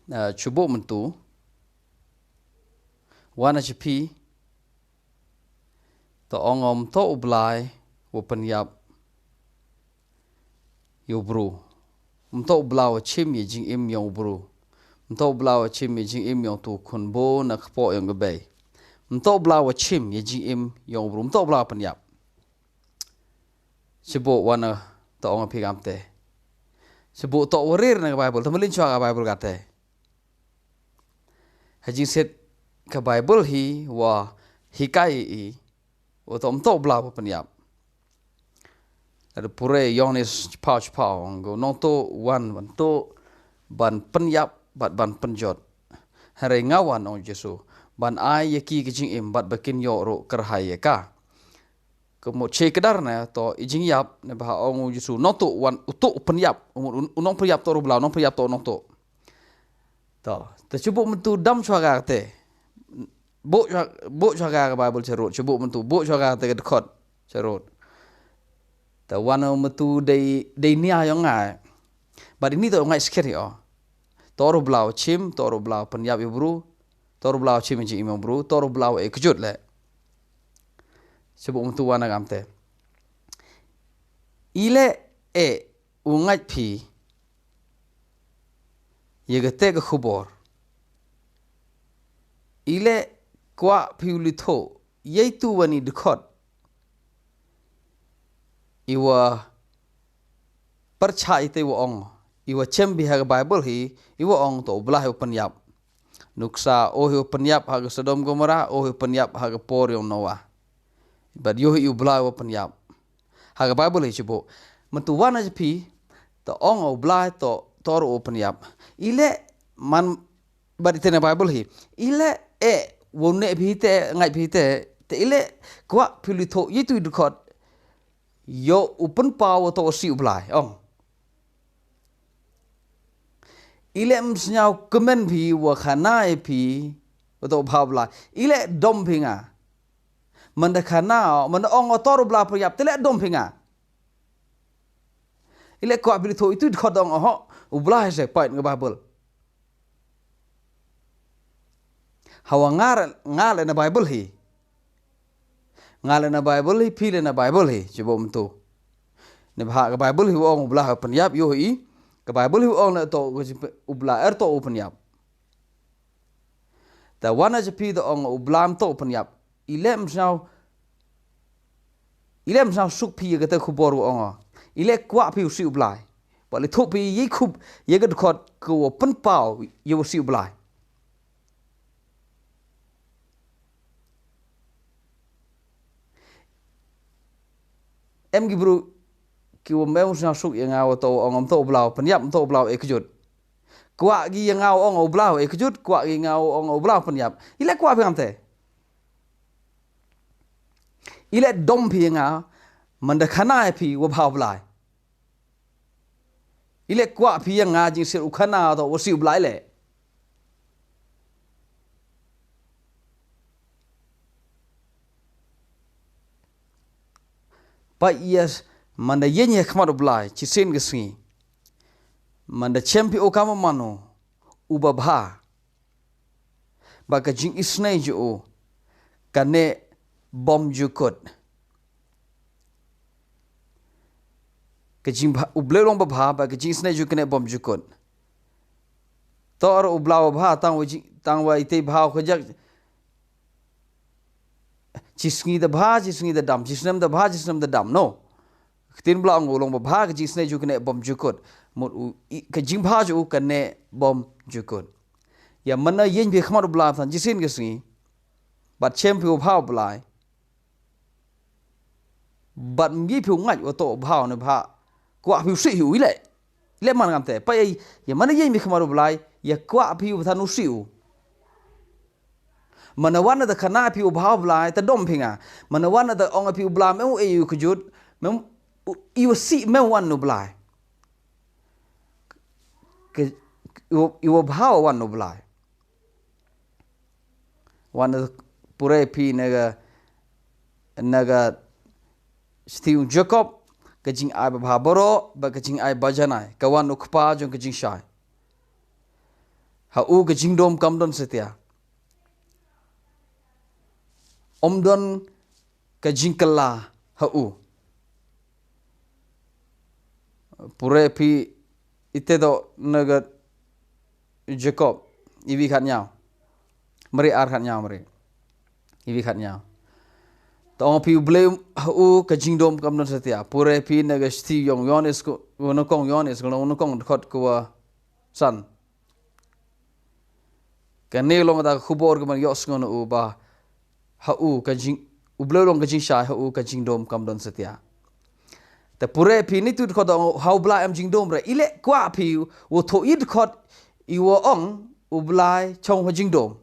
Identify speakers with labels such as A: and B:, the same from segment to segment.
A: Cuba mentu wana cipi to ongom to Blei wo penyap yo bro mto Blei chim ye jing im yo bro mto Blei chim ye jing im yo tu khunbo na khpo yo ngbe mto Blei chim ye jing im yo bro mto Blei penyap sebo wana to ong pigamte sebo to warir na Bible to melin chwa Bible kate haji set ka Bible hi wa hikai i o to mto Blei penyap ada pure yonis pau go nonto wan to ban penyap ban pynjot hari ngawan ong Jesu ban ai yaki kijing im bat bakin yo ro kerhai ka kemo che kedar na to ijing yap ne ba ong Jesu nonto wan utuk penyap unong penyap to ro blau nong penyap to nonto to cuba mentu dam chwaga te bo chwaga Bible cerut cuba mentu bo chwaga te dekot cerut ta wana metu dei nia yang ngai but ini to ngai skeri toro blau chim toro blau penyap ibru toro blau chim ji imam bru toro blau e kejut le sebab metu wana gamte ile e ungai pi ye gete ke khubor ile kwah piulitho yaitu wani dekot iwa percaya itu ong iwa cembi haga Bible hi iwa ong to belah penyap nuksa hi penyap haga Sodom Gomora hi penyap haga por yang Noah but yo hi belah penyap haga Bible hi cibo mentu wana jepi to ong belah to tor penyap ile man badi tena Bible hi ile wone bihite ngai bihite te ile kwah pilitho yitu dukot yo open power to si Blei ong ile msnyau kemen phi wa khana e phi to bhabla ile dom phinga manda khana manda ong tor Blei pryap tele dom phinga ile ko abilitho itu khodong ho Blei se point nge Bible hawa ngal na Bible hi ngale na Bible hi pile na Bible hi coba mentu ne bha ka Bible hi ong Blei penyap yo hi ka Bible hi ong na to Blei to penyap ta wana jepi to ong Blei to penyap ilem sao suk pi ga ta khubor ong ile kwah pi si Blei ba le thuk pi yi khub ye ga khot ko pen pau yo si Blei em gibru kiwa meu na suk yang aw to ong to Blei penyap to Blei e kejut kwah gi yang aw ong Blei e kejut kwah gi ngaw ong Blei penyap ile kwah pam te ile dom pi nga manda khana pi wa bhaw Blei ile kwah pi yang nga jing sir ukhana to wa si Blei le pa yes manda yenye khmar Blei chi sen gesngi manda champi o kama mano uba bha ba ka jing isnai jo kane bom jukot ka jing uble long ba ka jing isnai jo kane bom jukot tor ublaw bha tang wa ite bha khojak chisngi da dam chisnem da bha chisnem da dam no tin bla ngolong ba bha ka jisne ju kne bom jukot mot ka jing bha ju kne bom jukot ya mana yen bi khmar bla than jisin ge singi bat chem phu bha Blei bat mi phu ngai o to bha ne bha kwah phu si hu le man ngam te pa ya mana yen bi khmar Blei ya kwah phu than u si mana wana da khana phi bhaw Blei ta dom phinga mana wana da ong phi Blei me e yu khujut me yu si me wan no Blei ke yu bhaw wan no Blei wana pure phi naga stiu Jacob ka jing ai ba boro ba ka jing ai bajanai ka wan no khpa jong ka jing shai hau ke jingdom kamdon setia omdon ke jingkela hau pure pi ite do naga Jacob iwi khat nhau mari ar khat nhau mari iwi khat nhau tong pi Blei hau ke jingdom kamdon setia pure pi naga sti yong yonis ko no kong yonis ko no kong khot ko san kane long da khubor ko man yos ngono u ba hau ke jing Blei long ke jing sha hau ke jingdom kamdon setia te pure pi ni tu khot hau Blai am jingdom re ile kwa pi wo tho id khot i wo ong u Blai chong ho jingdom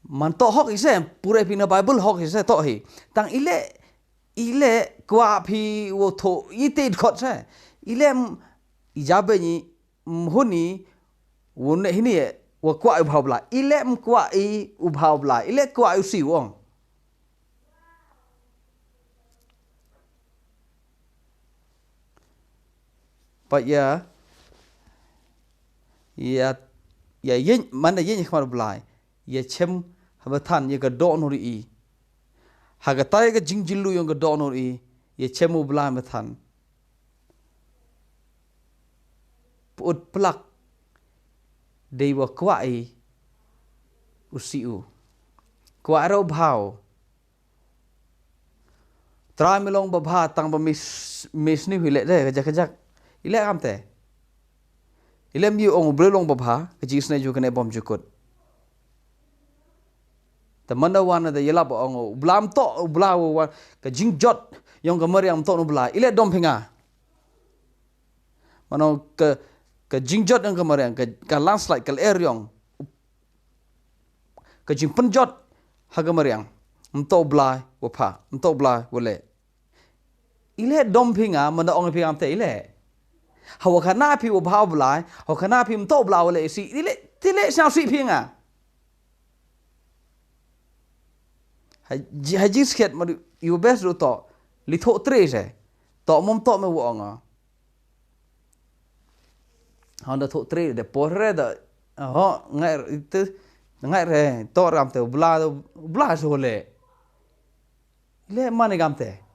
A: man to hok ise pure pi na Bible hok ise to hi tang ile kwa pi wo tho ite khot se ile ijabe ni huni wone hini wo kwa u bhau Blai ile kwa i u bhau Blai ile kwa u si wong but ya yin man yin khmar Blai ya chem haba than ye ga do no ri ha ga tai ga jingjilu yong ga do no ri ye chem u Blai ma than put plak dei wa kwa i u si u kwa ro bhau tra milong ba bha tang ba mis ni hile de ga jak ile am te ile mi ong Blei long ba bha ka jis na ju kane bom jukut ta mana wana da yela ba ong blam to bla wa ka jingjot yong ga mariam to no bla ile dom phinga mano ka jingjot ang ka mariam ka landslide ka er yong ka jing pynjot ha ga mariam to bla wa pha to bla wa le ile dom phinga mana ong phinga am te ile hawa khana pi wa bhau Blai hawa khana pi to bla wa le si ile tile sa si phinga haji sket ma yu best ru to li tho tre se to mom to me wo nga honda tho tre de porre da ho ngai re to ram te bla so le mane gam te